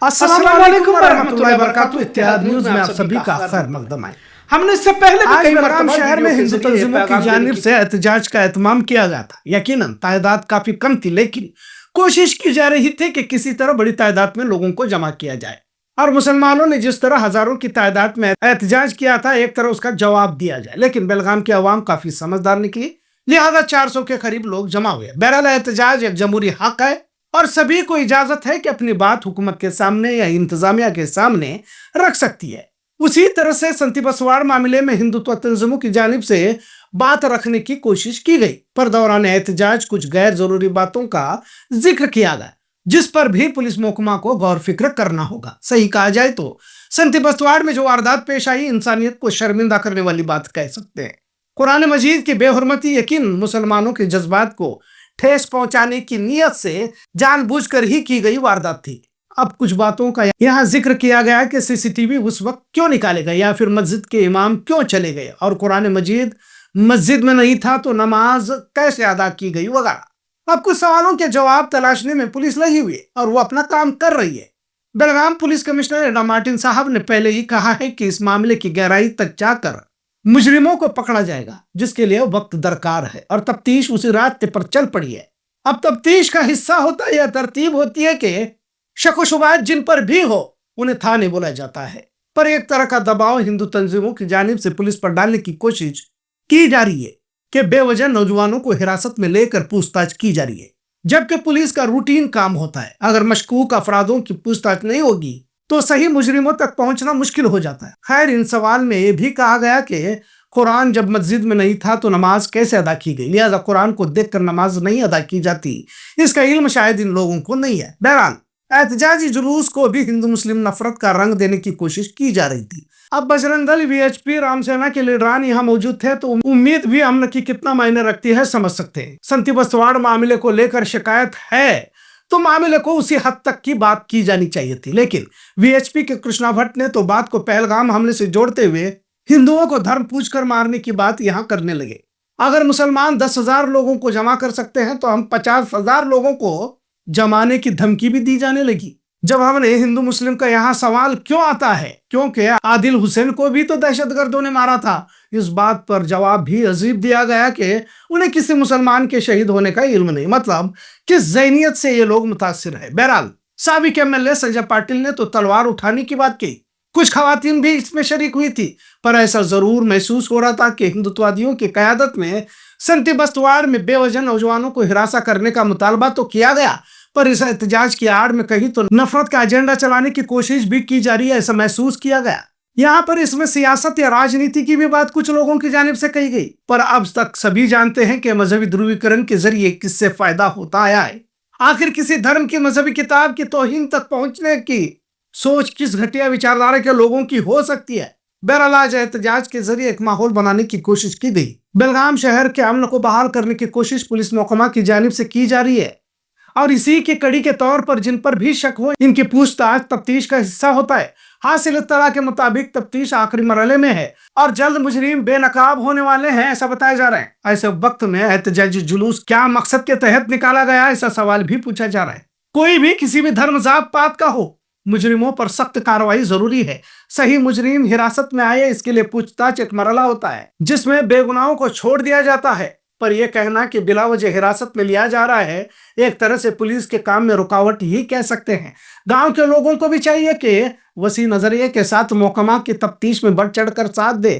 अस्सलाम वालेकुम रहमतुल्लाहि व बरकातहू। इत्तेहाद न्यूज़ में आप सभी का खैर मकदम है। हमने इससे पहले भी कई मरतबा शहर में हिंदू तंजीमों की जानिब से एहतजाज का एहतमाम किया गया था। यकीनन तादाद काफी कम थी, लेकिन कोशिश की जा रही थी कि किसी तरह बड़ी तादाद में लोगों को जमा किया जाए। और मुसलमानों ने जिस तरह हजारों की तादाद में एहतजाज किया था, एक तरह उसका जवाब दिया जाए। लेकिन बेलगाम की आवाम काफी समझदार निकली, लिहाजा 400 के करीब लोग जमा हुए। बहरहाल एहतजाज एक जमहूरी हक है और सभी को इजाजत है कि अपनी बात हुकूमत के सामने या इंतजामिया के सामने रख सकती है। उसी तरह से संती बसवाड़ मामले में हिंदुत्व तंजीमों की जानिब से बात रखने की कोशिश की गई, पर दौरान एहतजाज कुछ गैर जरूरी बातों का जिक्र किया गया, जिस पर भी पुलिस महकमा को गौर फिक्र करना होगा। सही कहा जाए तो संती बसवाड़ में जो वारदात पेश आई, इंसानियत को शर्मिंदा करने वाली बात कह सकते हैं। कुरान मजीद की बेहुरमती यकीन मुसलमानों के जज्बात को ठेस पहुंचाने की नीयत से जानबूझकर ही की गई वारदात थी। अब कुछ बातों का यहाँ जिक्र किया गया कि सीसीटीवी उस वक्त क्यों निकाले गए, या फिर मस्जिद के इमाम क्यों चले गए, और कुरान मजीद मस्जिद में नहीं था तो नमाज कैसे अदा की गई वगैरह। अब कुछ सवालों के जवाब तलाशने में पुलिस लगी हुई है और वो अपना काम कर रही है। बेलगाम पुलिस कमिश्नर एडा मार्टिन साहब ने पहले ही कहा है कि इस मामले की गहराई तक जाकर मुजरिमों को पकड़ा जाएगा, जिसके लिए वक्त दरकार है, और तफ्तीश उसी रास्ते पर चल पड़ी है। अब तफ्तीश का हिस्सा होता है या तरतीब होती है कि शक व शुबहत जिन पर भी हो उन्हें थाने बुलाया जाता है, पर एक तरह का दबाव हिंदू तंजीमों की जानिब से पुलिस पर डालने की कोशिश की जा रही है कि बेवजह नौजवानों को हिरासत में लेकर पूछताछ की जा रही है, जबकि पुलिस का रूटीन काम होता है। अगर मशकूक अफरादों की पूछताछ नहीं होगी तो सही मुजरिमों तक पहुंचना मुश्किल हो जाता है। खैर, इन सवाल में यह भी कहा गया कि कुरान जब मस्जिद में नहीं था तो नमाज कैसे अदा की गई, लिहाजा कुरान को देखकर नमाज नहीं अदा की जाती, इसका इल्म शायद इन लोगों को नहीं है। बहरहाल एहतजाजी जुलूस को भी हिंदू मुस्लिम नफरत का रंग देने की कोशिश की जा रही थी। अब बजरंग दल, वीएचपी, रामसेना के लीडरान यहाँ मौजूद थे, तो उम्मीद भी अमन की कितना मायने रखती है समझ सकते हैं। संती बसवाड़ मामले को लेकर शिकायत है तो मामले को उसी हद तक की बात की जानी चाहिए थी, लेकिन वीएचपी के कृष्णा भट्ट ने तो बात को पहलगाम हमले से जोड़ते हुए हिंदुओं को धर्म पूछकर मारने की बात यहाँ करने लगे। अगर मुसलमान 10,000 लोगों को जमा कर सकते हैं तो हम 50,000 लोगों को जमाने की धमकी भी दी जाने लगी। जब हमने हिंदू मुस्लिम का यहाँ सवाल क्यों आता है, क्योंकि आदिल हुसैन को भी तो दहशतगर्दों ने मारा था, इस बात पर जवाब भी अजीब दिया गया कि उन्हें किसी मुसलमान के शहीद होने का इल्म नहीं। मतलब किस ज़हनियत से ये लोग मुतासिर है। बहरहाल साबिक एमएलए संजय पाटिल ने तो तलवार उठाने की बात की, कुछ खवातीन भी इसमें शरीक हुई थी, पर ऐसा जरूर महसूस हो रहा था कि हिंदुत्ववादियों की क़यादत में संती बसवाड़ में बेवजह नौजवानों को हिरासा करने का मुतालबा तो किया गया, पर इस एहतजाज की आड़ में कहीं तो नफरत का एजेंडा चलाने की कोशिश भी की जा रही है, ऐसा महसूस किया गया। यहाँ पर इसमें सियासत या राजनीति की भी बात कुछ लोगों की जानिब से कही गई, पर अब तक सभी जानते हैं कि मजहबी ध्रुवीकरण के जरिए किससे फायदा होता आया है। आखिर किसी धर्म की मजहबी किताब की तौहीन तक पहुंचने की सोच किस घटिया विचारधारा के लोगों की हो सकती है। बहरहाल आज एहतजाज के जरिए एक माहौल बनाने की कोशिश की गई। बेलगाम शहर के अमन को बहाल करने की कोशिश पुलिस महकमा की जानिब से की जा रही है, और इसी की कड़ी के तौर पर जिन पर भी शक हो इनकी पूछताछ तफ्तीश का हिस्सा होता है। हासिल इत्तला के मुताबिक तफ्तीश आखिरी मरहले में है और जल्द मुजरिम बेनकाब होने वाले हैं, ऐसा बताया जा रहा है। ऐसे वक्त में एहतजाजी जुलूस क्या मकसद के तहत निकाला गया, ऐसा सवाल भी पूछा जा रहा है। कोई भी किसी भी धर्म जात पात का हो, मुजरिमों पर सख्त कार्रवाई जरूरी है। सही मुजरिम हिरासत में आए, इसके लिए पूछताछ एक मरहला होता है जिसमें बेगुनाहों को छोड़ दिया जाता है, पर यह कहना कि बिला वजह हिरासत में लिया जा रहा है एक तरह से पुलिस के काम में रुकावट ही कह सकते हैं। गांव के लोगों को भी चाहिए कि वसी नजरिए के साथ महकमा की तफ्तीश में बढ़ चढ़कर साथ दे,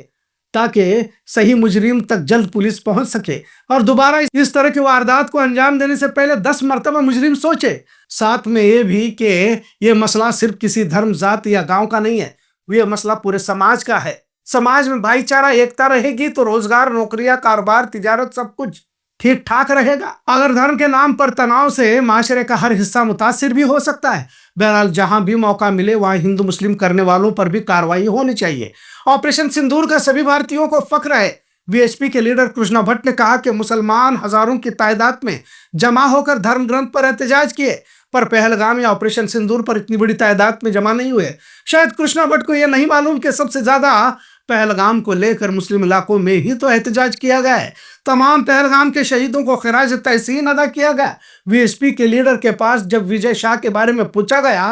ताकि सही मुजरिम तक जल्द पुलिस पहुंच सके और दोबारा इस तरह की वारदात को अंजाम देने से पहले 10 मरतबा मुजरिम सोचे। साथ में ये भी कि यह मसला सिर्फ किसी धर्म, जात या गांव का नहीं है, यह मसला पूरे समाज का है। समाज में भाईचारा, एकता रहेगी तो रोजगार, नौकरियां, कारोबार, तिजारत सब कुछ ठीक ठाक रहेगा। अगर धर्म के नाम पर तनाव से माशरे का हर हिस्सा मुतासिर भी हो सकता है। बहरहाल जहां भी मौका मिले वहां हिंदू मुस्लिम करने वालों पर भी कार्रवाई होनी चाहिए। ऑपरेशन सिंदूर का सभी भारतीयों को फख्र है। वीएचपी के लीडर कृष्णा भट्ट ने कहा कि मुसलमान हजारों की तादाद में जमा होकर धर्म ग्रंथ पर एहतजाज किए, पर पहलगाम या ऑपरेशन सिंदूर पर इतनी बड़ी तादाद में जमा नहीं हुए। शायद कृष्णा भट्ट को यह नहीं मालूम कि सबसे ज्यादा पहलगाम को लेकर मुस्लिम इलाकों में ही तो एहतजाज किया गया है। तमाम पहलगाम के शहीदों को खिराज तहसीन अदा किया गया। वीएचपी के लीडर के पास जब विजय शाह के बारे में पूछा गया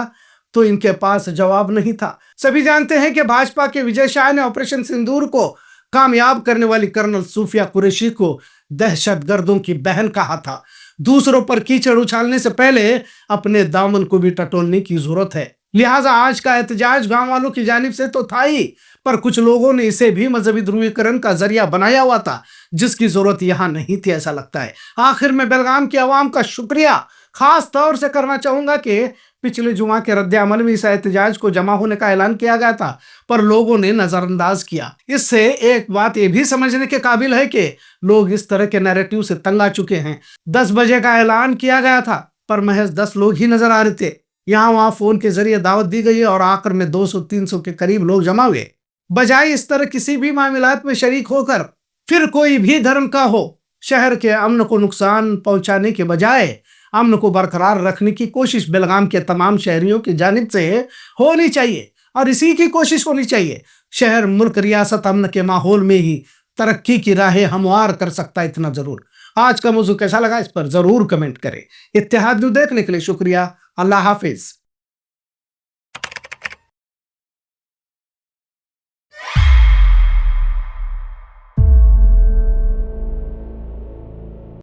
तो इनके पास जवाब नहीं था। सभी जानते हैं कि भाजपा के विजय शाह ने ऑपरेशन सिंदूर को कामयाब करने वाली कर्नल सूफिया कुरैशी को दहशतगर्दों की बहन कहा था। दूसरों पर कीचड़ उछालने से पहले अपने दामन को भी टटोलने की जरूरत है। लिहाजा आज का एहतजाज गांव वालों की जानिब से तो था ही, पर कुछ लोगों ने इसे भी मजहबी ध्रुवीकरण का जरिया बनाया हुआ था, जिसकी जरूरत यहाँ नहीं थी, ऐसा लगता है। आखिर में बेलगाम की आवाम का शुक्रिया खास तौर से करना चाहूंगा कि पिछले जुमा के रद्द अमल में इस एहतजाज को जमा होने का ऐलान किया गया था, पर लोगों ने नजरअंदाज किया। इससे एक बात यह भी समझने के काबिल है कि लोग इस तरह के नैरेटिव से तंग आ चुके हैं। 10 बजे का ऐलान किया गया था, पर महज 10 लोग ही नजर आ रहे थे। यहाँ वहां फोन के जरिए दावत दी गई और आखिर में 200-300 के करीब लोग जमा हुए। बजाय इस तरह किसी भी मामलात में शरीक होकर, फिर कोई भी धर्म का हो, शहर के अमन को नुकसान पहुंचाने के बजाय अमन को बरकरार रखने की कोशिश बेलगाम के तमाम शहरियों की जानिब से होनी चाहिए, और इसी की कोशिश होनी चाहिए। शहर, मुल्क, रियासत अमन के माहौल में ही तरक्की की राहें हमवार कर सकता है, इतना जरूर। आज का मौजू कैसा लगा, इस पर जरूर कमेंट करें। इत्तेहाद न्यूज़ देखने के लिए शुक्रिया। अल्लाह हाफिज।